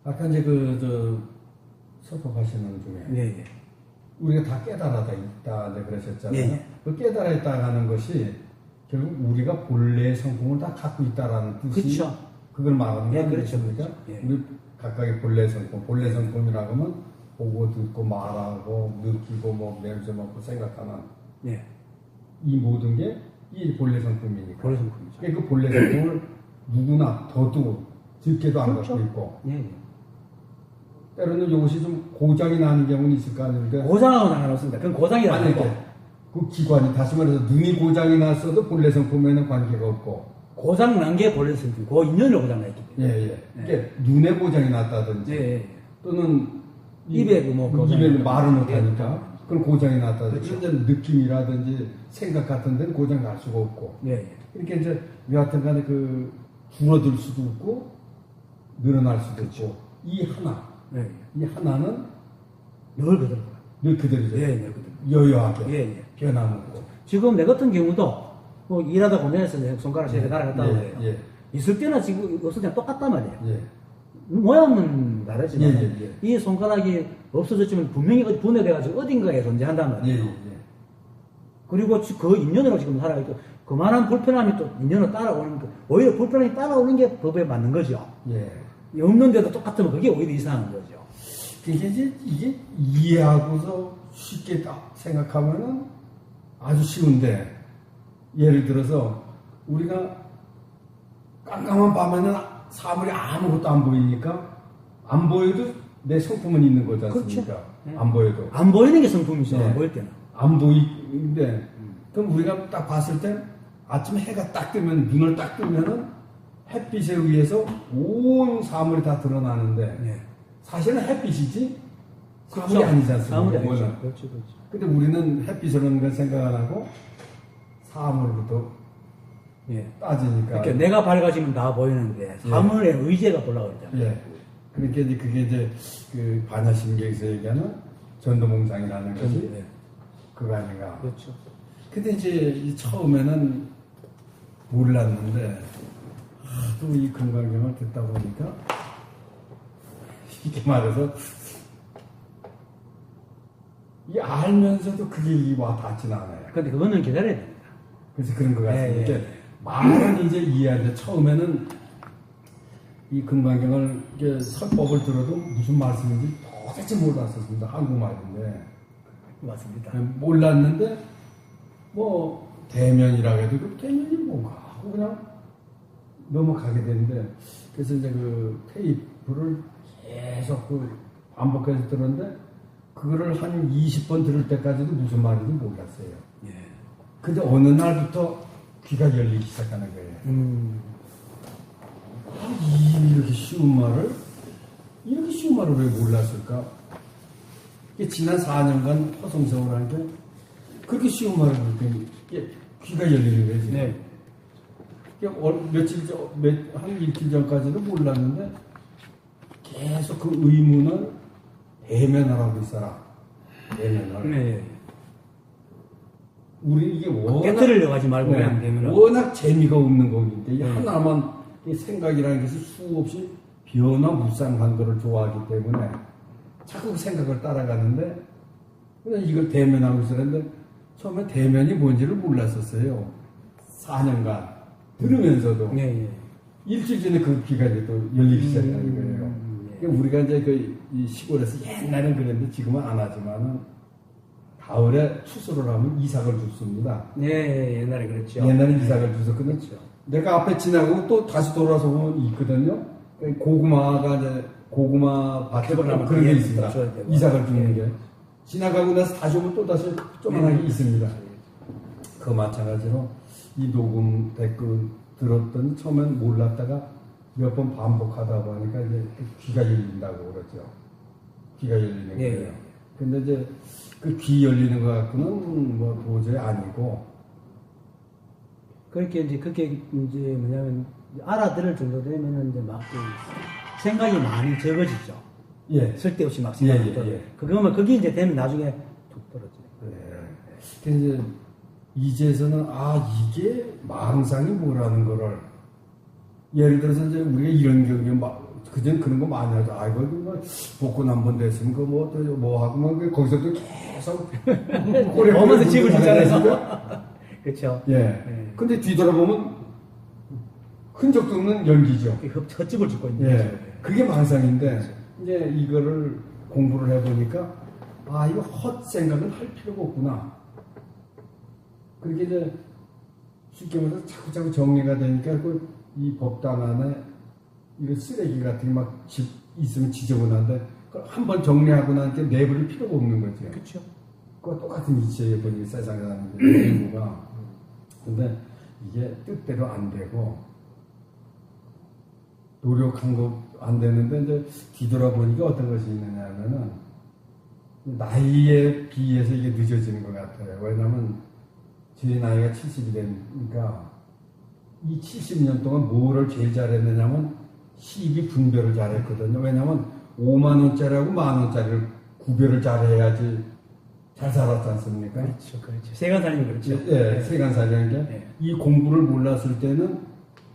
아까 이제 설법하시는 중에 예, 예. 우리가 다 깨달아다 있다 그러셨잖아요. 예, 예. 그 깨달아 있다 하는 것이 결국 우리가 본래의 성품을 다 갖고 있다라는 뜻이 그렇죠. 그걸 말하는 거 예, 그렇죠, 아니겠습니까? 그렇죠. 예. 우리 각각의 본래 성품, 본래 성품이라고 하면 보고 듣고 말하고 느끼고 뭐 냄새 맡고 생각하는 예. 이 모든 게 이 본래 성품이니까. 본래 성품이죠. 그 본래 성품을 누구나 더도 적게도 안 그렇죠. 갖고 있고 예, 예. 때로는 이것이 좀 고장이 나는 경우는 있을 거 아닙니까? 고장하고 상관없습니다. 그건 고장이 아니, 아니고 이렇게 그 기관이 다시 말해서 눈이 고장이 났어도 본래 성품에는 관계가 없고 고장 난 게 본래 성품. 그 인연으로 고장 나 있기 때문에. 예. 이게 눈에 고장이 났다든지 예, 예. 또는 입에 뭐 고장이 입에 났다든지. 말을 못하니까 그런 고장이 났다든지 그렇죠. 이제 느낌이라든지 생각 같은 데는 고장 날 수가 없고 예, 예. 이렇게 이제 여하튼 간에 줄어들 수도 없고 늘어날 수도 있고 이 하나 예, 예. 이 하나는 늘 그대로. 늘 그대로죠. 예, 늘 그대로. 여여하게 예, 예. 변함없고 지금 내 같은 경우도 뭐 일하다 보면서 내 손가락 세개 날아갔다고 해요. 예. 있을 때나 지금 없을 때나 똑같단 말이에요. 예. 모양은 다르지만 예. 이 손가락이 없어졌지만 분명히 어디 분해돼가지고 어딘가에 존재한단 예. 말이에요. 그리고 그 인연으로 지금 살아있고 그만한 불편함이 또 인연으로 따라오는 거 오히려 불편함이 따라오는 게 법에 맞는 거죠. 예. 없는데도 똑같으면 그게 오히려 이상한 거죠. 이게 이해하고서 쉽게 딱 생각하면은 아주 쉬운데 예를 들어서 우리가 깜깜한 밤에는 사물이 아무것도 안 보이니까 안 보여도 내 성품은 있는 거지 않습니까? 그렇죠. 안 보여도 안 보이는 게 성품이죠. 네. 안 보일 때는. 안 보이는데 그럼 우리가 딱 봤을 때 아침에 해가 딱 뜨면 눈을 딱 뜨면은 햇빛에 의해서 온 사물이 다 드러나는데 네. 사실은 햇빛이지 사물이 그렇죠. 아니지 않습니까? 사물이 아니죠. 워낙. 그렇죠. 근데 우리는 햇빛이라는 걸 생각 안 하고 사물부터 예. 따지니까. 그러니까 내가 밝아지면 다 보이는데 사물의 의제가 올라오잖아요. 예. 그러니까 이제 그게 이제 그 반야심경에서 얘기하는 전도몽상이라는 것이 예. 그거 아닌가. 그렇죠. 근데 이제 이 처음에는 몰랐는데 하도 이 금강경을 듣다 보니까 이렇게 말해서 이 알면서도 그게 와 닿지는 않아요. 근데 그거는 기다려야 됩니다. 그래서 그런 것 같습니다. 예. 이렇게 말은 이제 이해하는데 처음에는 이 금강경을 이렇게 설법을 들어도 무슨 말씀인지 도대체 몰랐었습니다. 한국말인데 맞습니다. 몰랐는데 뭐 대면이라고 해도 그 대면이 뭔가 하고 그냥 넘어가게 되는데 그래서 이제 그 테이프를 계속 반복해서 들었는데 그거를 한 20번 들을 때까지도 무슨 말인지 몰랐어요. 예. 근데 어느 날부터 귀가 열리기 시작하는 거예요. 이렇게 쉬운 말을 왜 몰랐을까? 이게 지난 4년간 허송세월한 게 그렇게 쉬운 말을 이게 귀가 열리는 거예요. 지금. 네. 한 이틀 전까지도 몰랐는데 계속 그 의문을 대면하라고 있어라. 대면을. 네. 우리 이게 워낙 깨트리려고 하지 말고 그냥 되면은. 워낙 재미가 없는 거니까 이 하나만 이 생각이라는 것이 수없이 변화무쌍한 거를 좋아하기 때문에 자꾸 그 생각을 따라가는데 그냥 이걸 대면하고 있었는데 처음에 대면이 뭔지를 몰랐었어요. 4년간 들으면서도 네. 일주일 전에 그 귀가 이제 또 열리기 시작하는 거예요. 그러니까 우리가 이제 이 시골에서 옛날엔 그랬는데 지금은 안 하지만은 가을에 추수를 하면 이삭을 줍습니다. 네, 옛날에 그랬죠. 옛날에 이삭을 줬었거든요. 그렇죠. 내가 앞에 지나고 또 다시 돌아서 보면 있거든요. 고구마가 이제 고구마 밭에 그런 그런 게 게 있습니다. 줘야 되고. 이삭을 주는 게 지나가고 나서 다시 오면 또 다시 조그만하게 있습니다. 그 마찬가지로 이 녹음 댓글 들었더니 처음엔 몰랐다가 몇 번 반복하다 보니까 이제 귀가 열린다고 그러죠. 귀가 열리는 거예요. 예. 근데 이제 그 귀 열리는 것 같고는 뭐 도저히 아니고. 그렇게 이제 그게 이제 뭐냐면 알아들을 정도 되면은 이제 막 생각이 많이 적어지죠. 예. 쓸데없이 막 생각이 예. 그거면 그게 이제 되면 나중에 툭 떨어져요. 그래서 이제서는 이게 망상이 뭐라는 거를 예를 들어서 이제 우리가 이런 경우에 막 그전 그런 거 많이 하죠. 아이고 뭐 복권 한 번 됐으면 그뭐 하고 뭐 거기서도 계속 오면서 집을 주잖아요. 그렇죠. 예. 예. 근데 뒤돌아보면 흔적도 없는 연기죠. 헛집을 짓고 있는 예. 거죠. 그게 망상인데 이제 이거를 공부를 해보니까 아 이거 헛생각은 할 필요가 없구나. 그렇게 이제 쉽게 말해서 자꾸자꾸 정리가 되니까 이 법당 안에 이거 쓰레기 같은 게 막 있으면 지저분한데 한번 정리하고 나니까 내버릴 필요가 없는 거죠. 그렇죠. 그거 똑같은 이치에 보니 세상에 사는 게 공부가. 근데 이게 뜻대로 안 되고 노력한 거 안 되는데 이제 뒤돌아보니까 어떤 것이 있느냐 하면은 나이에 비해서 이게 늦어지는 것 같아요. 왜냐하면 제 나이가 70이 되니까 이 70년 동안 뭐를 제일 잘했느냐면 시비 분별을 잘했거든요. 왜냐하면 5만 원짜리하고 만 원짜리를 구별을 잘해야지 잘 살았지 않습니까? 그렇죠, 그렇죠. 세간살림이 그렇죠. 예, 세간살이라는 게 네. 이 공부를 몰랐을 때는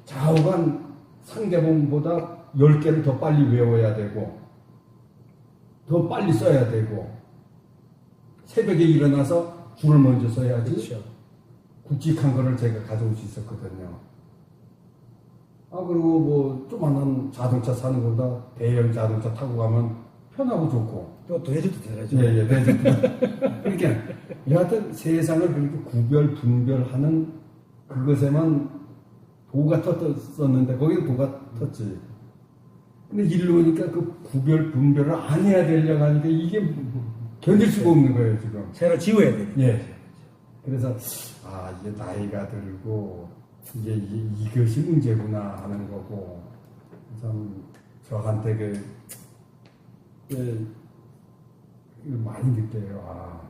좌우간 상대방보다 10개를 더 빨리 외워야 되고 더 빨리 써야 되고 새벽에 일어나서 줄을 먼저 써야지 그렇죠. 굵직한 거를 제가 가져올 수 있었거든요. 아 그리고 뭐 조만한 자동차 사는 것보다 대형 자동차 타고 가면 편하고 좋고 또 대접도 되죠. 예, 그러니까 여하튼 세상을 그렇게 구별 분별하는 그것에만 도가 텄었는데 거기는 도가 텄지. 근데 일로 오니까 그 구별 분별을 안 해야 되려고 하니까 이게 견딜 수가 없는 거예요 지금. 새로 지워야 돼요. 예. 그래서 아 이게 나이가 들고 이게 이것이 문제구나 하는 거고 참 저한테 많이 느껴요. 아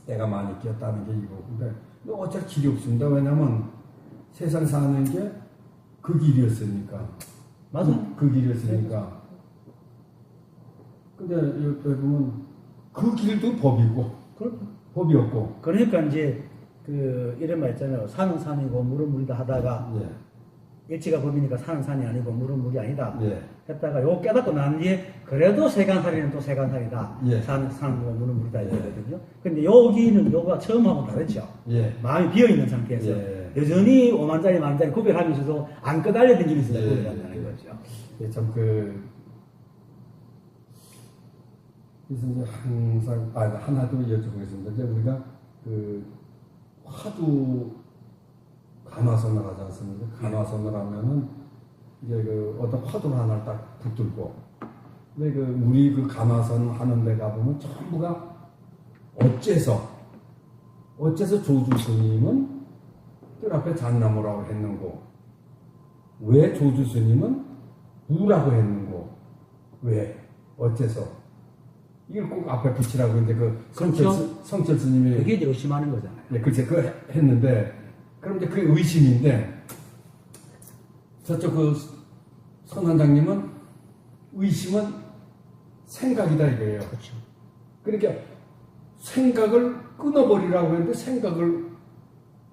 내가 많이 끼었다는 게 이거고. 근데 어차피 길이 없습니다. 왜냐면 세상 사는 게 그 길이었으니까. 맞아. 그 길이었으니까. 근데 여기 보면 그 길도 법이고 법이었고. 그러니까 이제 그 이런 말 있잖아요. 산은 산이고 물은 물이다 하다가 예. 일치가 법이니까 산은 산이 아니고 물은 물이 아니다. 예. 했다가 요거 깨닫고 난 뒤에 그래도 세간살이는 또 세간살이다. 예. 산은 산이고 물은 물이다 이거거든요. 근데 여기는 요가 처음하고 다르죠. 예. 마음이 비어있는 상태에서 예. 여전히 5만짜리 만짜리 구별하면서도 안 끄달려진 일이 있어서 예. 구별한다는 거죠. 예, 참 그래서 이제 항상 하나 더 여쭤보겠습니다. 이제 우리가 그 화두 간화선을 하지 않습니까? 간화선을 하면은 이제 그 어떤 화두를 하나를 딱 붙들고 근데 우리 그 간화선 하는 데 가보면 전부가 어째서 조주 스님은 뜰 앞에 잣나무라고 했는고 왜 조주 스님은 무라고 했는고 왜 어째서 이걸 꼭 앞에 붙이라고 이제 성철 스님이 그게 이제 의심하는 거잖아요. 네, 글쎄 그 했는데 그럼 이제 그게 의심인데 저쪽 그 선원장님은 의심은 생각이다 이거예요. 그렇죠. 그러니까 생각을 끊어버리라고 했는데 생각을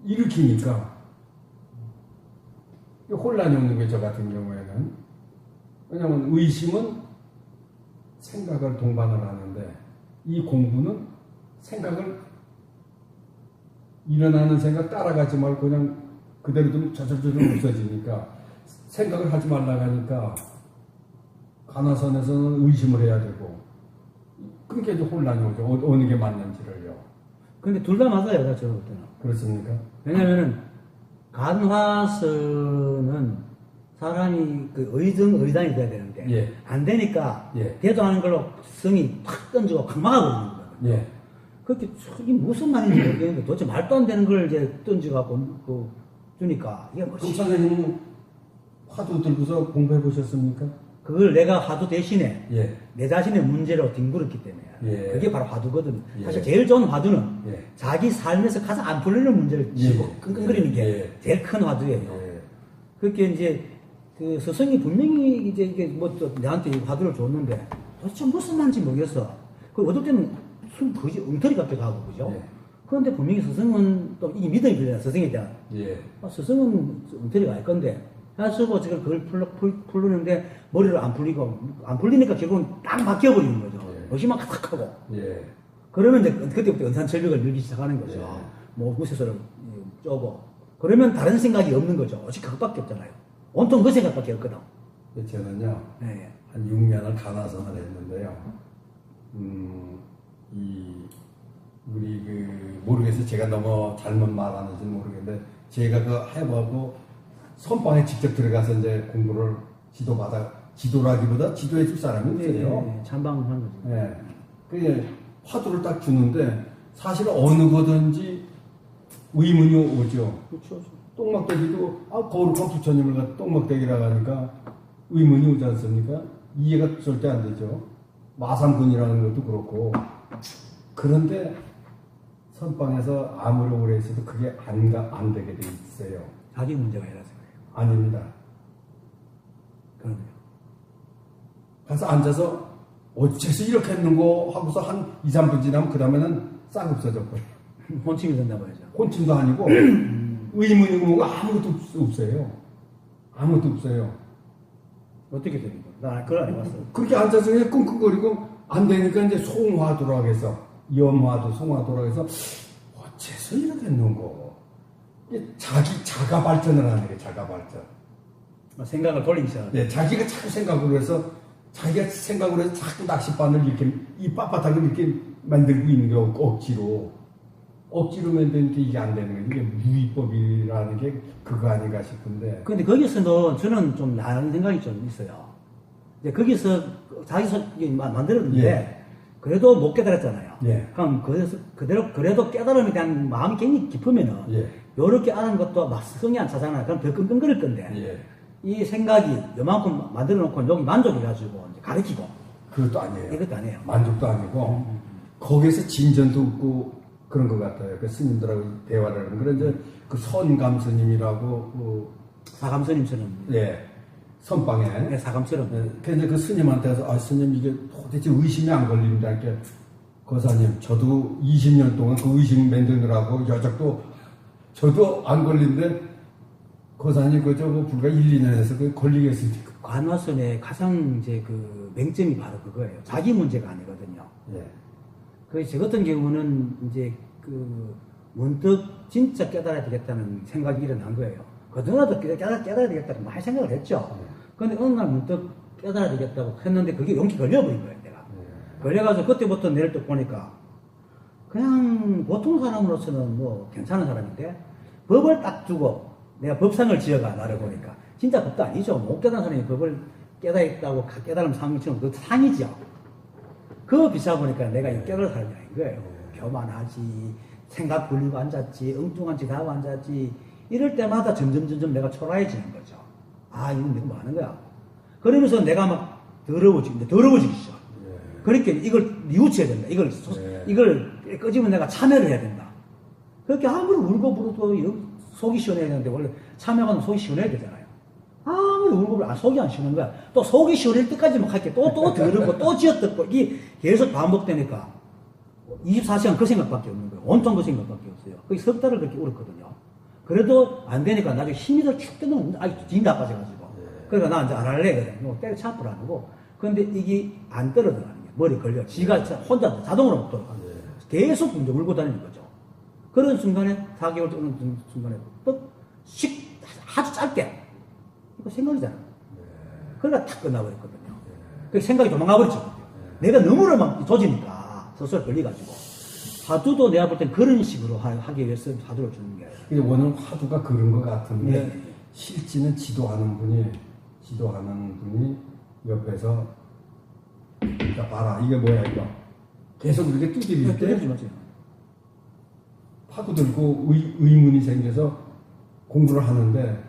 일으키니까 혼란이 오는 거죠. 저 같은 경우에는. 왜냐하면 의심은 생각을 동반을 하는데 이 공부는 생각을 일어나는 생각 따라가지 말고 그냥 그대로 좀 저절저절 없어지니까 생각을 하지 말라고 하니까 간화선에서는 의심을 해야 되고 그러니까 이제 혼란이 오죠. 어느 게 맞는지를요. 근데 둘 다 맞아요. 제가 볼 때는. 그렇습니까? 왜냐면은 간화선은 사람이 그 의단이 돼야 되는데 예. 안 되니까 예. 대도하는 걸로 성이 탁 던지고 팍 막아버리는 거예요. 예. 그렇게 이게 무슨 말인지 모르겠는데 도대체 말도 안 되는 걸 이제 던져갖고 주니까 이게 그럼 뭐지? 선생님은 화두 들고서 공부해 보셨습니까? 그걸 내가 화두 대신에 예. 내 자신의 문제로 뒹굴었기 때문에 예. 그게 바로 화두거든요. 예. 사실 제일 좋은 화두는 예. 자기 삶에서 가장 안 풀리는 문제를 쥐고 예. 끙끙거리는 게 예. 제일 큰 화두예요. 예. 그렇게 이제 그 스승이 분명히 이제 이게 뭐 또 내한테 이 화두를 줬는데 도대체 무슨 말인지 모르겠어. 그 어떨 때는 무슨 거지 엉터리 같기도 하고 그죠? 예. 그런데 분명히 스승은 또 이 믿음이 들잖아 스승에 대한. 예. 스승은 엉터리가 알 건데 해서 지금 그걸 풀르는데 머리를 안 풀리고 안 풀리니까 결국은 딱 막혀버리는 거죠. 예. 의심만 가득하고. 예. 그러면 이제 그때부터 은산철벽을 밀기 시작하는 거죠. 예. 뭐 무쇠소를 쪼고. 그러면 다른 생각이 없는 거죠. 오직 그것밖에 없잖아요. 온통 그 생각밖에 없거든. 저는요, 네. 한 6년을 가나선을 했는데요. 우리 모르겠어요. 제가 너무 잘못 말하는지 모르겠는데, 제가 그 해보고 선방에 직접 들어가서 이제 공부를 지도라기보다 지도해 줄 사람이 없어요. 참방하는 거죠. 예. 그 화두를 딱 주는데, 사실 어느 거든지 의문이 오죠. 그렇죠. 똥막대기도, 거룩한 부처님을 갖다 똥막대기라고 하니까 의문이 오지 않습니까? 이해가 절대 안 되죠. 마삼근이라는 것도 그렇고. 그런데 선방에서 아무리 오래 있어도 그게 안 되게 돼 있어요. 자기 문제가 이라서 그래요. 아닙니다. 그러네요. 가서 앉아서 어째서 이렇게 했는고 하고서 한 2, 3분 지나면 그 다음에는 싹 없어져 버려요. 혼침이 된다 봐야죠. 혼침도 아니고 의문가 아무것도 없어요. 아무것도 없어요. 어떻게 되는 거야? 나 그걸 안 해봤어요. 그렇게 앉아서 그냥 끙끙거리고 안 되니까 이제 송화도라고 해서 염화도 송화도라고 해서 어째서 이렇게 했는고 자가 발전을 하는 거예요. 자가 발전. 생각을 돌리기 시작하죠. 네, 자기가 자꾸 생각으로 해서 자꾸 낚싯바늘 이렇게 이 빳빳하게 이렇게 만들고 있는 게 억지로 만드니까 이게 안 되는 거예요. 이게 무위법이라는 게 그거 아닌가 싶은데. 근데 거기서는 저는 좀 나은 생각이 좀 있어요. 이제 거기서 자기 만들었는데, 예. 그래도 못 깨달았잖아요. 예. 그럼 그래도 깨달음에 대한 마음이 굉장히 깊으면은, 예. 요렇게 아는 것도 막 성이 안 차잖아요. 그럼 더 끙끙거릴 건데, 예. 이 생각이 요만큼 만들어 놓고 여기 만족해가지고 이제 가르치고, 그것도 아니에요. 이것도 아니에요. 만족도 아니고 거기에서 진전도 없고 그런 것 같아요. 그 스님들하고 대화를 하는. 그런데 그 선감 스님이라고 사감스님처럼. 예, 선방에. 네, 사감처럼. 예, 근데 그 스님한테 가서 스님 이게 도대체 의심이 안 걸립니다. 이렇게 거사님 저도 20년 동안 그 의심 만드느라고 여적도 저도 안 걸린데 거사님 그저 불과 1, 2년에서 그 걸리겠습니까? 관화선의 가장 이제 그 맹점이 바로 그거예요. 자기 문제가 아니거든요. 예. 그래서 저 같은 경우는 이제 그 문득 진짜 깨달아야 되겠다는 생각이 일어난 거예요. 그동안도 깨달아야 되겠다고 많이 생각을 했죠. 근데 어느 날 문득 깨달아야 되겠다고 했는데 그게 용기 걸려버린 거예요, 내가. 걸려가지고 그때부터 내일 또 보니까 그냥 보통 사람으로서는 뭐 괜찮은 사람인데 법을 딱 두고 내가 법상을 지어가 나를 보니까 진짜 법도 아니죠. 못 깨달은 사람이 법을 깨달았다고 깨달은 상처럼 그 상이죠. 그거 비싸 보니까 내가 이 깨달은 사람이 아닌 거예요. 교만하지, 생각 불리고 앉았지, 엉뚱한 짓 하고 앉았지. 이럴 때마다 점점 내가 초라해지는 거죠. 아, 이건 내가 뭐 하는 거야. 그러면서 내가 막 더러워지기 시작. 그러니까 이걸 뉘우쳐야 된다. 이걸 끄집으면 내가 참여를 해야 된다. 그렇게 아무리 울고 불어도 속이 시원해야 되는데 원래 참여하면 속이 시원해야 되잖아요. 아무리 울고 불어 속이 안 시원한 거야. 또 속이 시원할 때까지 막 할게 또 더럽고 또 지어뜯고 이게 계속 반복되니까 24시간 그 생각밖에 없는 거예요. 온통 그 생각밖에 없어요. 거의 석 달을 그렇게 울었거든요. 그래도 안 되니까 나중에 힘이 쭉 뜨는 뒤 나빠져가지고. 그러니까 나 이제 안 할래 그래. 뭐 때려치고 안 하고. 근데 이게 안 떨어져가는 게 머리 걸려. 지가 혼자 자동으로 못 돌아가. 계속 이제 울고 다니는 거죠. 그런 순간에 4개월 정도 순간에 아주 짧게 이거 생각이잖아. 그러니까 탁 끝나버렸거든요. 그 생각이 도망가 버렸죠. 내가 너무나 막 조지니까 서서히 걸려가지고 화두도 내가 볼 땐 그런 식으로 하기 위해서 화두를 주는 게 아니라. 근데 원은 화두가 그런 것 같은데 네. 실제는 지도하는 분이 옆에서 자 봐라 이게 뭐야 이거 계속 그렇게 두드릴 때 파고 들고 의문이 생겨서 공부를 하는데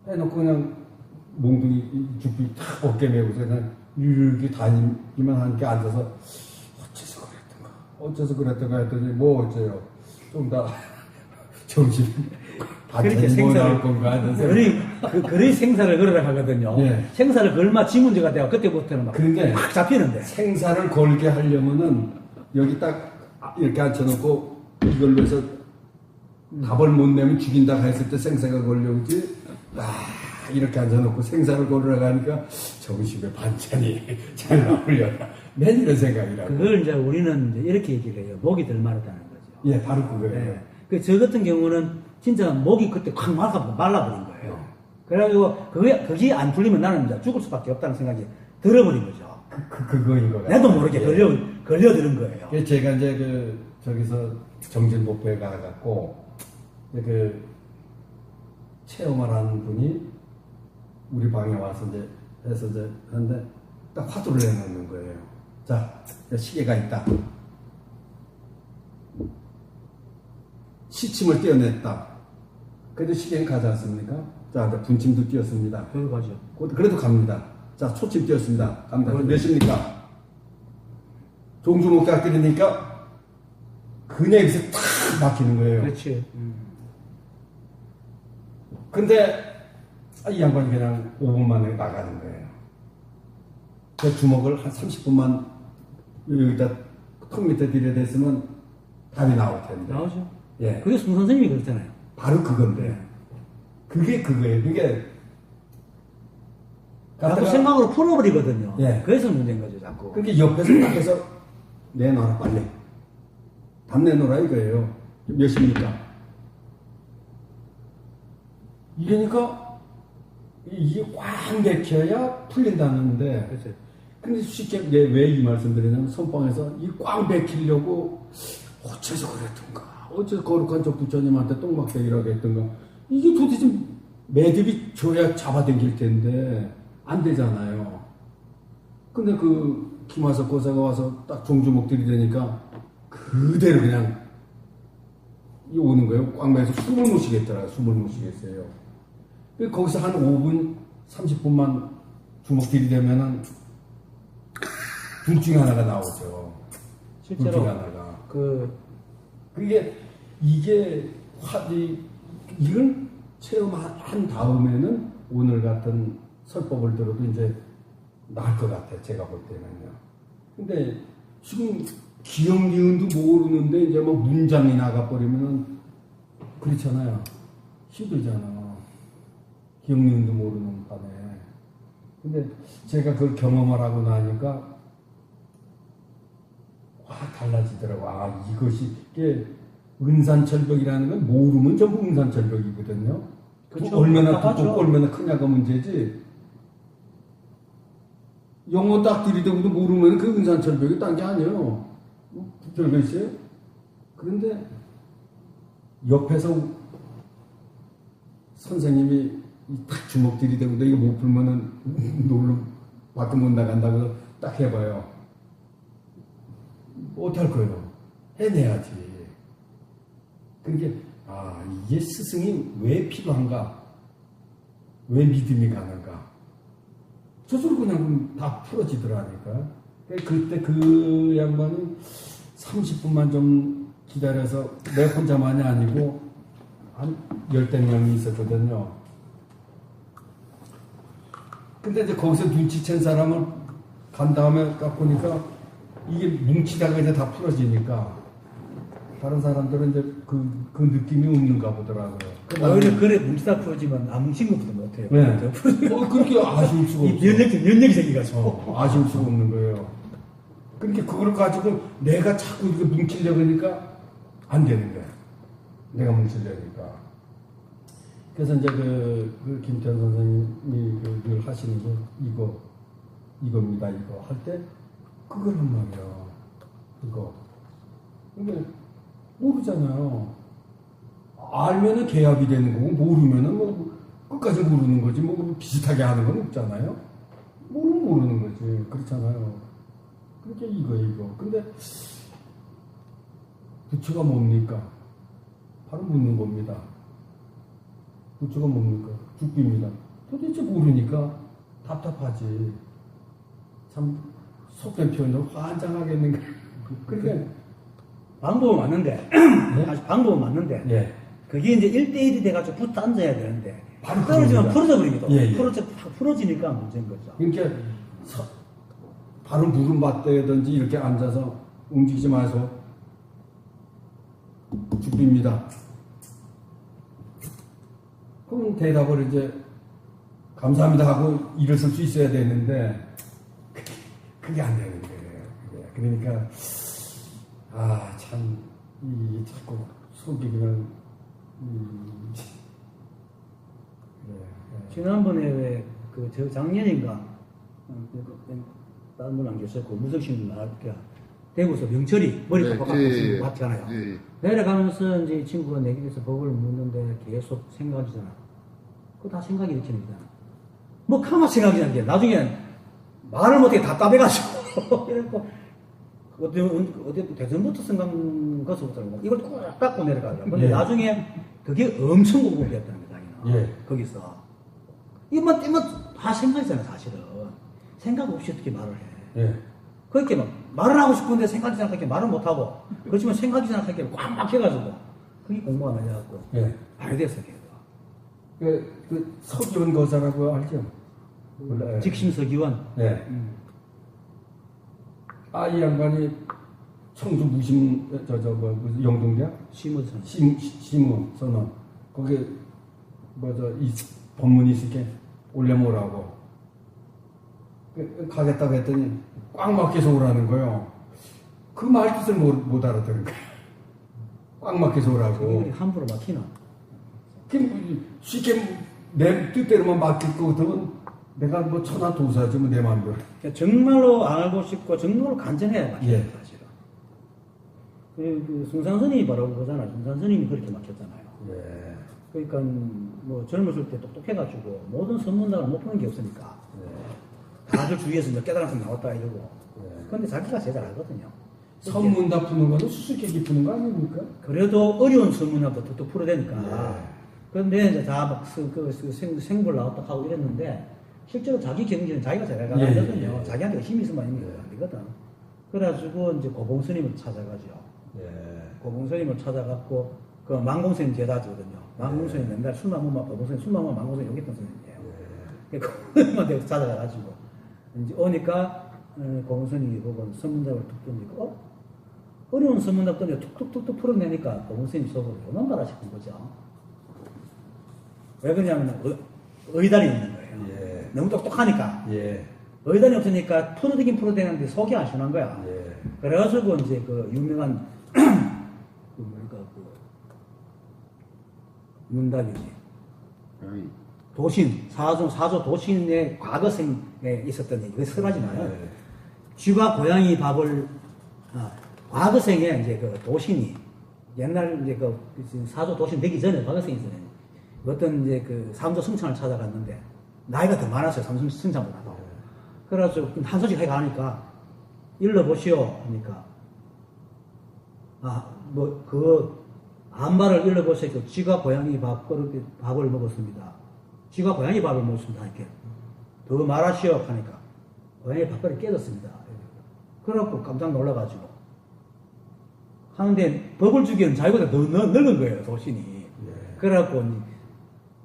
해놓고 그냥 몽둥이 죽비 탁 어깨 메고서 그냥 이렇게 다니기만 하니까 앉아서 어째서 그랬던가 했더니 뭐 어째요 좀 더 점심 반찬이 뭐 나올 건가 하면서 그리 생사를 걸으라 하거든요. 예. 생사를 걸마 지 문제가 돼요. 그때부터는 막 그런데 확 잡히는데. 생사를 걸게 하려면은 여기 딱 이렇게 앉혀놓고 이걸로 해서 답을 못 내면 죽인다 했을 때 생사가 걸려오지 이렇게 앉아놓고 생사를 고르러 가니까 점심에 반찬이 잘 나오려나. 맨 이런 생각이라고. 그걸 이제 우리는 이제 이렇게 얘기를 해요. 목이 덜 마르다는 거죠. 예, 바로 그거예요. 네. 저 같은 경우는 진짜 목이 그때 확 말라버린 거예요. 그래가지고 그게 안 풀리면 나는 이제 죽을 수밖에 없다는 생각이 들어버린 거죠. 그거인 것 같아요. 나도 모르게 예. 걸려드는 거예요. 그래서 제가 이제 저기서 정진목표에 가갖고 그 체험을 하는 분이 우리 방에 와서 이제 해서 이제 하는데 딱 화두를 내놓는 거예요. 자, 시계가 있다. 시침을 떼어냈다. 그래도 시계는 가지 않습니까? 자, 분침도 띄었습니다. 그걸 가죠. 그래도 갑니다. 자, 초침 띄었습니다. 갑니다. 몇입니까? 종주목자 때리니까 그냥 여기서 탁 막히는 거예요. 그렇지. 근데 이 양반이 그냥 5분 만에 나가는 거예요. 그 주먹을 한 30분만 여기다 턱 밑에 들여댔으면 답이 나올 텐데. 나오죠. 예. 그게 순 선생님이 그랬잖아요. 바로 그건데. 그게 그거예요. 그게 자꾸 생각으로 풀어버리거든요. 예. 그래서 문제인 거죠, 자꾸. 그렇게 옆에서 딱 해서 내놔라 빨리. 답 내놓으라 이거예요. 몇입니까? 이러니까 이게 꽉 맥혀야 풀린다는데. 그렇죠. 근데 쉽게 왜 이 말씀 드리냐면 선방에서 이 꽉 맥히려고 어째서 그랬던가. 어째서 거룩한 저 부처님한테 똥막대기라고 했던가. 이게 도대체 매듭이 줘야 잡아당길 텐데 안 되잖아요. 근데 그 김하석 고사가 와서 딱 종주목 들이대니까 그대로 그냥 오는 거예요. 꽉 매서 숨을 못 쉬겠더라고요. 숨을 못 쉬겠어요. 거기서 한 5분, 30분만 주먹 들이대면은 둘 중에 하나가 나오죠. 실제로 둘 중에 하나가. 이게 이걸 체험한 다음에는 오늘 같은 설법을 들어도 이제 나을 것 같아요. 제가 볼 때는요. 근데 지금 기억 니은도 모르는데 이제 뭐 문장이 나가버리면은 그렇잖아요. 힘들잖아. 기억 니은도 모르는 밤에. 근데 제가 그걸 경험을 하고 나니까 확 달라지더라고. 아, 이게 은산철벽이라는 건 모르면 전부 은산철벽이거든요. 그렇죠. 얼마나 맞죠. 두껍고 얼마나 크냐가 문제지. 영어 딱 들이대고도 모르면 그 은산철벽이 딴 게 아니에요. 별거 있어요? 그런데 옆에서 선생님이 딱 주먹 들이대고 이거 못 풀면은 놀러 밖에 못 나간다고 딱 해봐요. 어떡할 거예요? 해내야지. 그러니까 이게 스승이 왜 필요한가? 왜 믿음이 가는가? 저절로 그냥 다 풀어지더라니까. 그때 그 양반이 30분만 좀 기다려서 내 혼자만이 아니고 한 10대 명이 있었거든요. 근데 이제 거기서 눈치챈 사람을 간 다음에 딱 보니까 이게 뭉치다가 이제 다 풀어지니까 다른 사람들은 이제 그 느낌이 없는가 보더라고요. 오히려 그래 뭉치다 풀어지면 안 뭉친 것보다 못해요. 네. 그렇게 아쉬울 수가 없어요. 면역이 생기가지고. 아쉬울 수가 없는 거예요. 그러니까 그걸 가지고 내가 자꾸 이렇게 뭉치려고 하니까 안 되는 거야. 내가 뭉치려니까. 그래서 이제 그 김태현 선생님이 늘 하시는 거 이겁니다. 이거 할 때 그걸 한 말이야. 이거. 근데 모르잖아요. 알면은 개합이 되는 거고 모르면은 뭐 끝까지 모르는 거지. 뭐 비슷하게 하는 건 없잖아요. 모르는 거지. 그렇잖아요. 그러니까 이거. 근데 부처가 뭡니까? 바로 묻는 겁니다. 부처가 뭡니까? 죽비입니다. 도대체 모르니까 답답하지. 참 속된 표현으로 환장하겠는가. 그러니까 방법은 맞는데, 아주 방법은 맞는데, 예. 그게 이제 1대1이 돼가지고 붙어 앉아야 되는데, 바로 떨어지면 그겁니다. 풀어져 버리거든. 예. 풀어지니까 문제인 거죠. 그러니까 바로 무릎 맞대든지 이렇게 앉아서 움직이지 마서 죽비입니다. 그럼 대답을 이제 감사합니다 하고 일어설 수 있어야 되는데 그게 안 되는 거예요. 그러니까 참 이 자꾸 속이 그냥 지난번에 왜 저 작년인가 다른 분 안 계셨고 무석신 나할게 대구에서 명철이 머리 깎고 왔잖아요. 내려가면서 이제 이 친구가 내길에서 법을 묻는데 계속 생각이잖아. 그거 다 생각이 일으키는 거잖아. 뭐 가만 생각이 나는 게 나중에 말을 못해 답답해가지고 이래갖고 어디 대전부터 생각 거서부터 이걸 꼭 닦고 내려가더라. 근데 나중에 그게 엄청 공부됐다는 거다. 거기서 이만 떼면 다 생각이잖아 사실은. 생각 없이 어떻게 말을 해. 그렇게 막 말을 하고 싶은데 생각이 생각하게 말을 못하고 그렇지만 생각이 생각하게 꽉 막혀가지고 그게 공부가 많이 해갖고 안 됐어 걔가. 그 서기원 거사라고 알죠? 몰라요. 직심서기원. 이 양반이 청주 무심 무슨 영동대야? 심우선. 심우 선원 거기 이 법문이 있을게 올려모라고 가겠다고 했더니 꽉 막혀서 오라는 거요. 그 말뜻을 못 알아들은 거야. 꽉 막혀서 오라고. 그게 함부로 막히나? 쉽게 내 뜻대로만 맡길 거거든. 내가 뭐 천하도사지 뭐 내 마음대로. 그러니까 정말로 안 알고 싶고 정말로 간절해야 막혀요 사실은. 그 승산 스님이 바로 그거잖아요. 승산 스님이 그렇게 막혔잖아요. 그러니까 뭐 젊었을 때 똑똑해가지고 모든 선문답을 못 푸는 게 없으니까 다들 주위에서 이제 깨달아서 나왔다 이러고. 근데 자기가 제일 잘 알거든요. 선문답 푸는 거는 수수께끼 푸는 거 아닙니까? 그래도 어려운 선문답도 툭툭 풀어대니까. 그런데 이제 다 생볼 나왔다 하고 이랬는데 실제로 자기 경기는 자기가 잘 알거든요. 자기한테 힘이 있으면 안 되거든. 그래가지고 이제 고봉 스님을 찾아가죠. 고봉 스님을 찾아갖고 그 망공스님 제자거든요. 망공스님 맨날 술만 먹으면 고봉스님 술만 먹으면 망공스님 여기 있던 스님이에요. 그분한테 찾아가가지고 이제 오니까 고봉스님이 보고 선문답을 툭 던지고 어려운 선문답 던져 툭툭툭툭 풀어내니까 고봉스님 속으로 요만가라 싶은 거죠. 왜 그러냐면 의단이 있는 거예요. 너무 똑똑하니까. 의단이 없으니까 풀어대긴 풀어대는데 속이 안 시원한 거야. 그래가지고 이제 그 유명한 문답이지. 도신, 사조 도신의 과거생에 있었던 얘기. 그게 설하지만 쥐가 고양이 밥을, 과거생에 이제 그 도신이, 옛날 이제 그 사조 도신 되기 전에 과거생이 있었는데, 어떤 이제 그 삼조 승천을 찾아갔는데, 나이가 더 많았어요. 삼조 승천보다도. 그래가지고 한 소식 해 가니까, 일러보시오. 하니까, 안발을 일러보시오. 쥐가 고양이 밥을 먹었습니다. 쥐가 고양이 밥을 먹었습니다. 이렇게. 더 말하시오. 하니까, 고양이 밥벌이 깨졌습니다. 그래갖고 깜짝 놀라가지고. 하는데, 법을 주기에는 자기보다 더 늙은 거예요. 도신이. 그래갖고,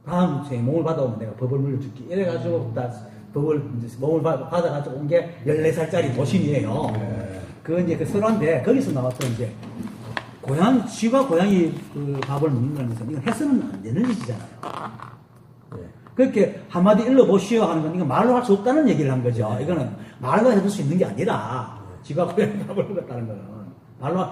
다음 주에 몸을 받아오면 내가 법을 물려줄게. 이래가지고, 법을, 몸을 받아가지고 온 게 14살짜리 도신이에요. 그건 이제 그 설화인데, 거기서 나왔던 이제, 쥐가 고양이 그 밥을 먹는다는 것은, 이건 해서는 안 되는 얘기잖아요. 그렇게 한마디 일러보시오 하는 건, 이건 말로 할 수 없다는 얘기를 한 거죠. 이거는 말로 해줄 수 있는 게 아니라, 쥐가 고양이 밥을 먹었다는 거는, 말로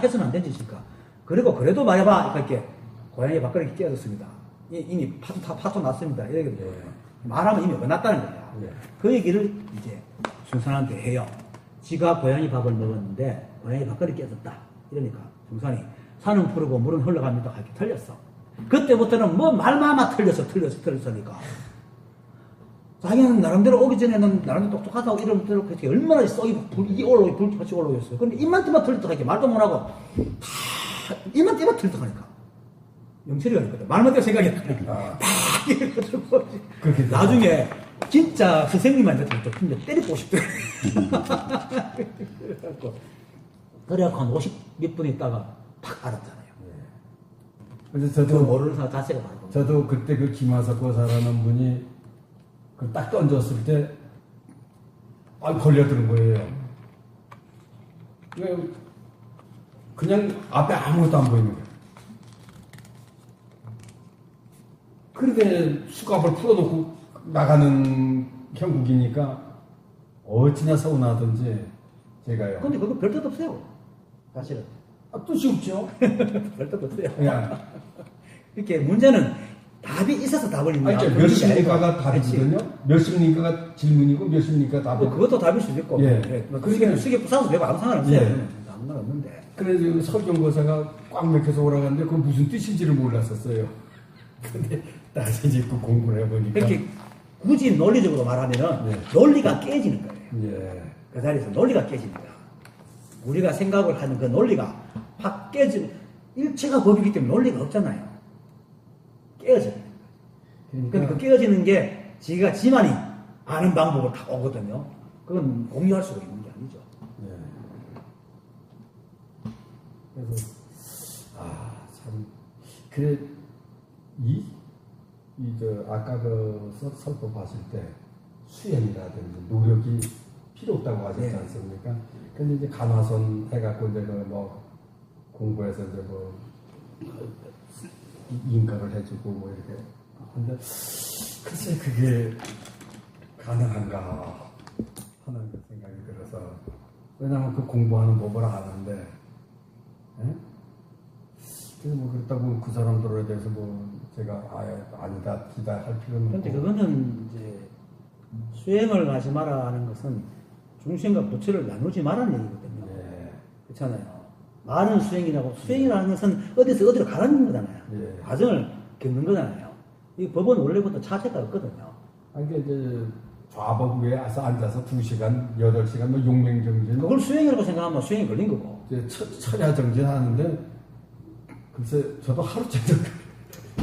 해서는 안 되는 짓이니까. 그리고 그래도 말해봐. 이렇게, 고양이 밥그릇이 깨졌습니다. 이미 파토 났습니다. 이렇게 말하면 이미 어났다는 거예요. 그 얘기를 이제 중산한테 해요. 지가 고양이 밥을 먹었는데 고양이 밥그릇이 깨졌다. 이러니까 중산이 산은 푸르고 물은 흘러갑니다. 이렇게 틀렸어. 그때부터는 뭐 말마마 틀렸으니까. 자기는 나름대로 오기 전에는 나름대로 똑똑하다고 이런 대로 그렇게 얼마나 썩이 불같이 올라오겠어요. 근데 입만 떼면 틀렸다니까 말도 못하고 입만 떼면 틀렸다니까. 영철이가 있거든. 말만 떼면 생각이 나니까. 나중에 진짜 선생님한테 좀 때리고 싶더라고요. 그래갖고 한 50몇 분 있다가 탁 알았잖아요. 그래서 저도 모르는 사람 자체가 말고. 저도 그때 그 김하석 고사라는 분이 그 딱 던졌을 때 걸려드는 거예요. 그냥 앞에 아무것도 안 보이는 거예요. 그런데 수갑을 풀어놓고 나가는 형국이니까 어찌나 서운하든지 제가요. 근데 그거 별 뜻 없어요. 사실은. 뜻이 없죠. 별 뜻 없어요. 그냥 이렇게 문제는 답이 있어서 답을 있는 아니, 몇 십니까가 답이거든요. 몇 십니까가 질문이고 몇 십니까 답이. 그것도 답일 수도 있고. 예. 그게 수계 부사서 내가 아무 상관없어요. 예. 아무 상관없는데. 그래서 설경거사가 꽉 막혀서 오라갔는데 그건 무슨 뜻인지를 몰랐었어요. 근데 나중에 이제 그 공부를 해보니까. 이렇게 굳이 논리적으로 말하면은 예. 논리가 깨지는 거예요. 예. 그 자리에서 논리가 깨집니다. 우리가 생각을 하는 그 논리가 확 깨지, 일체가 법이기 때문에 논리가 없잖아요. 깨어져요. 그러니까 근데 그 깨어지는 게 지가 지만이 아는 방법을 다 오거든요. 그건 공유할 수가 있는 게 아니죠. 예. 그래서 참 그래 아까 그 설법 하실 때 수행이라든지 노력이 필요 없다고 하셨지 네. 않습니까? 근데 이제 간화선 해갖고 이제 뭐 공부해서 이제 뭐 인가를 해주고 뭐 이렇게 근데 글쎄 그게 가능한가 하는 그 생각이 들어서 왜냐하면 그 공부하는 법을 아는데 예? 그래서 뭐 그렇다고 그 사람들에 대해서 뭐 제가 아니다 기다 할 필요는 그런데 없고 그거는 이제 수행을 하지 마라 하는 것은 중생과 부처를 나누지 말라는 얘기거든요. 예. 그렇잖아요. 많은 수행이라고 수행이라는 것은 어디서 어디로 가는 거잖아요. 예. 과정을 겪는 거잖아요. 이 법은 원래부터 차세가 없거든요. 아니 그러니까 이제 좌법 위에 앉아서 2시간, 8시간 뭐 용맹정진 그걸 수행이라고 생각하면 수행이 걸린 거고. 이제 철야정진 하는데 글쎄 저도 하루 종일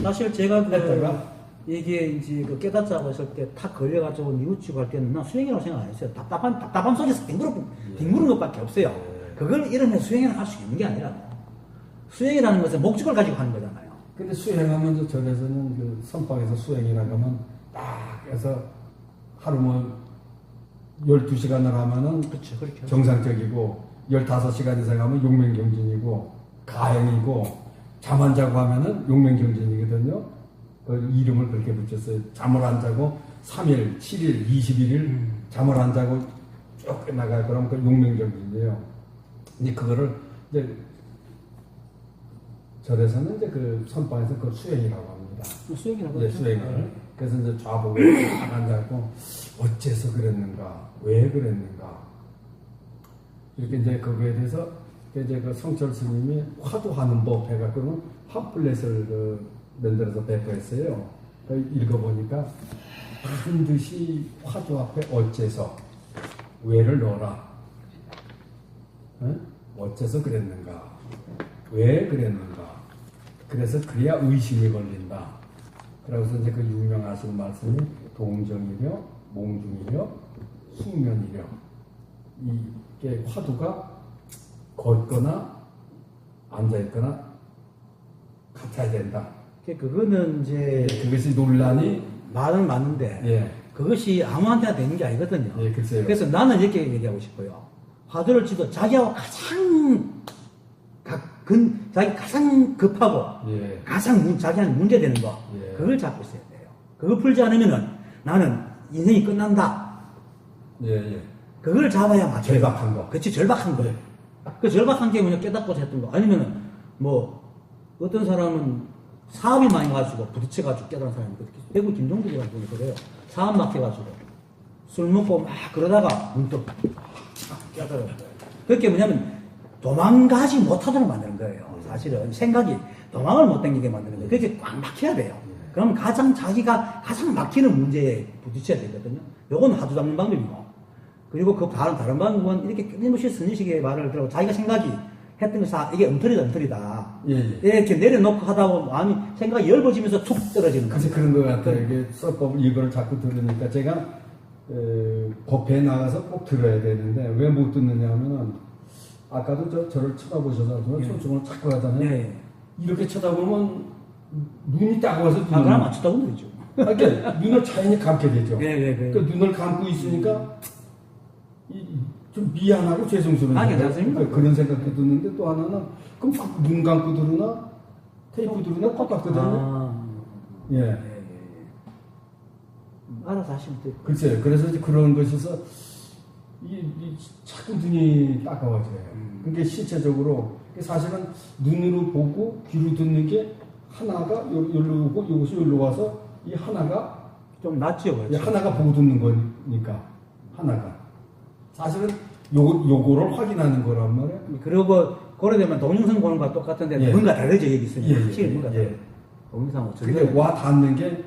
사실 제가 했다가 이게 이제 그 깨닫자고 했을 때 탁 걸려가지고 뉘우치고 할 때는 나 수행이라고 생각 안 했어요. 답답함 속에서 뒹구는 것밖에 없어요. 그걸 이러면 수행을 할 수 있는 게 아니라고. 수행이라는 것은 목적을 가지고 하는 거잖아요. 근데 수행하면 저 절에서는 그 선방에서 수행이라고 하면 딱 해서 하루 뭐 12시간을 하면은 그렇죠. 그렇죠. 정상적이고 15시간 이상 하면 용맹정진이고 가행이고 잠 안 자고 하면은 용맹정진이거든요. 그 이름을 그렇게 붙였어요. 잠을 안 자고 3일, 7일, 21일 잠을 안 자고 쭉 나가요. 그럼 그 용맹정진이에요. 이제 그거를 이제 절에서는 이제 그 선방에서 그 수행이라고 합니다. 수행이라고 네, 하죠. 수행을. 그래서 이제 좌복에 딱 앉아갖고 어째서 그랬는가, 왜 그랬는가. 이렇게 이제 거기에 대해서 이제 그 성철 스님이 화두하는 법 해갖고는 팜플렛을 만들어서 배포했어요. 읽어보니까 반드시 화두 앞에 어째서, 왜를 넣어라. 응? 어째서 그랬는가, 왜 그랬는가. 그래서 그래야 의심이 걸린다. 그래서 이제 그 유명하신 말씀이 동정이며, 몽중이며, 숙면이며. 이게 화두가 걷거나 앉아있거나 같아야 된다. 그거는 이제 그것이 논란이 말은 맞는데 예. 그것이 아무한테나 되는 게 아니거든요. 예, 글쎄요. 그래서 나는 이렇게 얘기하고 싶어요. 화두를 지도 자기하고 자기 가장 급하고 예. 가장 자기한테 문제되는 거 예. 그걸 잡고 있어야 돼요. 그거 풀지 않으면은 나는 인생이 끝난다. 예, 예. 그걸 잡아야 맞죠. 절박한 거. 그렇지, 절박한 거. 예. 그 절박한 게 뭐냐, 깨닫고자 했던 거. 아니면은, 뭐, 어떤 사람은 사업이 많이 가지고 부딪혀가지고 깨달은 사람이 있거든요. 대구 김종국이라는 분이 그래요. 사업 막혀가지고 술 먹고 막 그러다가 문득 깨달아요. 그게 뭐냐면 도망가지 못하도록 만드는 거예요. 사실은 생각이 도망을 못 당기게 만드는 거예요. 그게 꽉 막혀야 돼요. 그럼 자기가 가장 막히는 문제에 부딪혀야 되거든요. 요건 하도 잡는 방법이고. 그리고 그 다른 방법은 이렇게 끊임없이 스님식의 말을 들어 자기가 생각이 했던 것이 이게 엉터리다. 예, 예. 이렇게 내려놓고 하다 보면 아니 생각이 엷어지면서 툭 떨어지는 그래서 거예요. 그런 것 같아요. 이게 써법을 이걸 자꾸 들으니까 제가 법회에 나가서 꼭 들어야 되는데 왜 못 듣느냐 하면은 아까도 저를 쳐다보셔서 저는 손수건을 자꾸 하잖아요. 네. 이렇게 쳐다보면 눈이 따가워서 그럼 맞추다고 되죠. 그러니까 눈을 자연히 감게 되죠. 네. 그러니까 눈을 감고 있으니까 좀 미안하고 죄송스러운 아, 괜찮습니다. 그러니까 그런 생각도 드는데 또 하나는 그럼 눈 감고 들으나 테이프 들으나 똑같거든요. 아, 예. 알아서 하시면 돼요. 글쎄요. 그래서 이제 그런 것에서 자꾸 눈이 따가워져요. 그게 실체적으로 사실은 눈으로 보고 귀로 듣는 게 하나가 여기로 오고 이것이 여기로 와서 이 하나가 좀 낫죠, 이 그렇죠? 하나가 보고 듣는 거니까 하나가 사실은 요거를 확인하는 거란 말이에요. 그리고 그러되면 동영상 보는 거와 똑같은데 예. 뭔가 다르죠, 여기 있으면. 예, 확실히 뭔가 예. 다르죠. 동영상은 전혀. 근데 와 닿는 게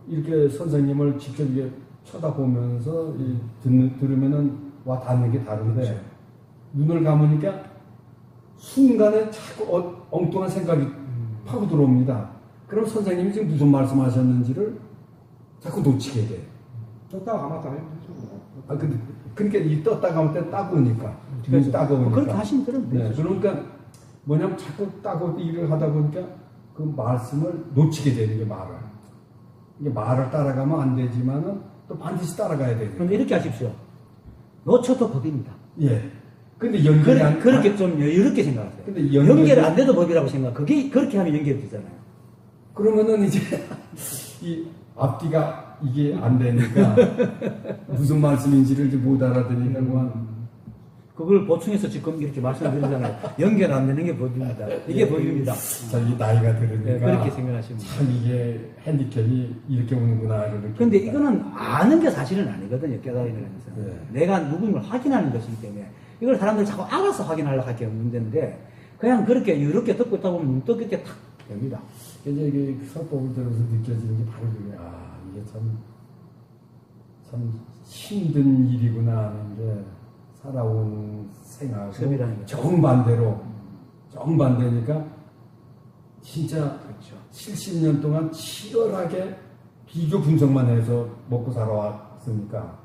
이렇게 선생님을 직접 이렇게 쳐다보면서 들으면은 와 닿는 게 다른데 그렇죠. 눈을 감으니까 순간에 자꾸 엉뚱한 생각이 파고 들어옵니다. 그럼 선생님이 지금 무슨 말씀하셨는지를 자꾸 놓치게 돼. 떴다가 감았다 아 근데 그러니까 이 떴다 감을 때 따가우니까 눈이 따가우니까 그렇게 하시면 되는 네, 되죠. 그러니까 뭐냐면 자꾸 따가울 때 일을 하다 보니까 그 말씀을 놓치게 되는 게 말을. 이게 말을 따라가면 안 되지만은 또 반드시 따라가야 되니까. 그럼 이렇게 하십시오. 놓쳐도 법입니다. 예. 근데 연결이 안 그렇게 좀 여유롭게 생각하세요. 근데 연결이- 연결이 안 돼도 법이라고 생각. 그렇게 하면 연결이 되잖아요. 그러면은 이제 이 앞뒤가 이게 안 되니까 무슨 말씀인지를 이제 못 알아들으니까 그만 그걸 보충해서 지금 이렇게 말씀드리잖아요. 연결 안 되는 게 법입니다. 이게 법입니다. 자기 나이가 들으니까 네, 그렇게 생각하시면 돼요. 참 이게 핸디캡이 이렇게 오는구나 이렇게. 근데 이거는 아는 게 사실은 아니거든요. 깨달음이라는 것은. 네. 내가 누군가를 확인하는 것이기 때문에 이걸 사람들이 자꾸 알아서 확인하려고 하게 문제인데 그냥 그렇게 이렇게 듣고 있다 보면 문득 이렇게 탁 됩니다. 이제 이게 서법을 들어서 느껴지는 게 바로 그게 이게 참 힘든 일이구나 하는 게 살아온 생하고 습이라는 거죠. 정반대니까 진짜 그렇죠. 70년 동안 치열하게 비교 분석만 해서 먹고 살아왔으니까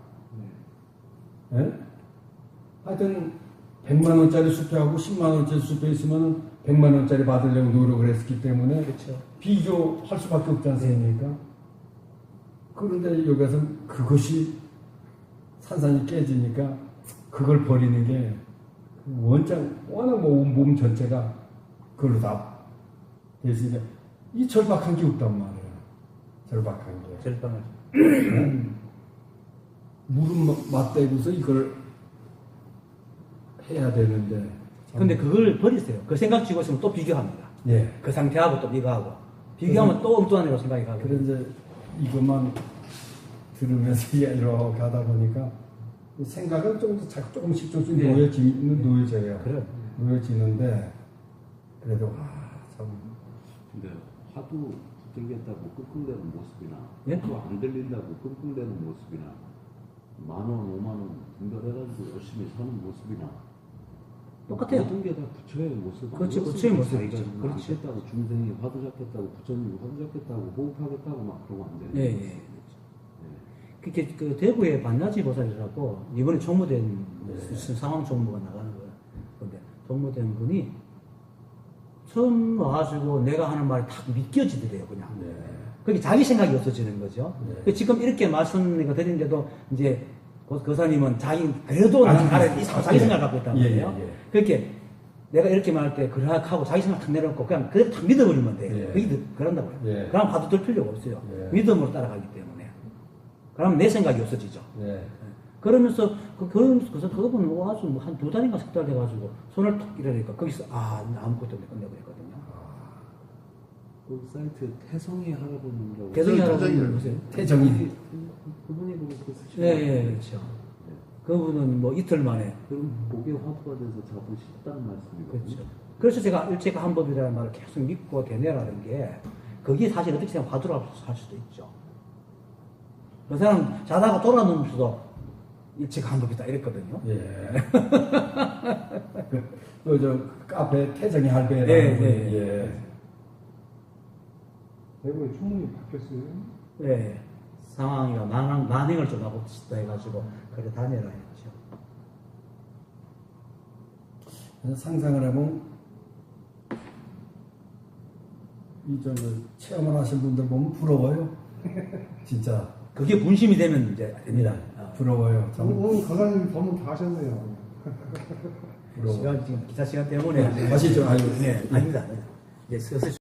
예? 하여튼 100만 원짜리 수표하고 10만 원짜리 수표 있으면 100만 원짜리 받으려고 노력을 했기 때문에 그렇죠. 비교할 수밖에 없지 않습니까? 그런데 여기서 그것이 산산이 깨지니까 그걸 버리는 게 워낙 몸 전체가 그걸로 다 되시니까 이 절박한 게 없단 말이에요. 절박한 게. 절반을. 무릎 맞대고서 이걸 해야 되는데. 참. 근데 그걸 버리세요. 그 생각 쥐고 있으면 또 비교합니다. 예. 그 상태하고 또 비교하고. 비교하면 또 엉뚱한 애로 생각이 가고. 그래 이제 이것만 들으면서 이렇게 하다 보니까 생각은 조금씩 네. 놓여져요. 그래요. 놓여지는데 그래도 참 근데 하도 들겠다고 끙끙대는 모습이나 예? 또 안 들린다고 끙끙대는 모습이나 10,000원, 50,000원 등록해가지고 열심히 사는 모습이나 똑같아요. 모든 게 다 부처의 모습. 그렇지, 부처의 모습이죠. 그렇지. 그렇지. 하겠다고 중생이 화두 잡겠다고 부처님이 화두 잡겠다고 호흡하겠다고 막 그러고 안 되는 예, 거지. 예. 그게 그 대구에 반야지 보살이라고 이번에 총무된 상황 총무가 나가는 거예요. 근데 총무된 분이 처음 와가지고 내가 하는 말이 딱 믿겨지더래요, 그냥. 네. 그게 자기 생각이 없어지는 거죠. 네. 지금 이렇게 말씀을 드리는데도 이제 교사님은 그래도 나는 알아, 자기 생각을 갖고 있단 말이에요. 예. 그렇게 내가 이렇게 말할 때 그렇게 하고 자기 생각 탁 내려놓고 그냥 그대로 탁 믿어버리면 돼요. 예. 그게 그런다고요. 예. 그럼 봐도 들 필요가 없어요. 예. 믿음으로 따라가기 때문에. 그러면 내 생각이 없어지죠. 네. 그러면서 그분은 와가지고 뭐 한 2달인가 3달 돼가지고 손을 톡 이러니까 거기서 아무것도 없네 끝내버렸거든요. 그 사이트 태성이 할아버님이라고. 개성이 할아버님 보세요. 태정이 그분이 보고 그 예, 그렇죠. 그분은 뭐 이틀 만에. 그럼 목에 화두가 돼서 잡으셨다는 말씀이거든요. 그렇죠. 그래서 제가 일체가 한법이라는 말을 계속 믿고 되뇌라는 게 그게 사실 어떻게 생각하면 화두라고 할 수도 있죠. 그 사람 자다가 돌아누면서도 일체가 한법이다 이랬거든요. 예. 저 카페 태정이 할배라는 네, 분이 네. 예. 대구에 총무이 바뀌었어요. 예. 상황이가 만행을 좀 하고 싶다 해가지고 그래 다녀라 했죠. 그래서 상상을 해보면 체험을 하신 분들 보면 부러워요. 진짜 그게 분심이 되면 이제 됩니다. 부러워요. 참 오늘 과장님 법문 다 하셨네요. 부러워. 시간 지금 기사 시간 때문에 다시 좀 아유. 네, 아닙니다. 이제 슬슬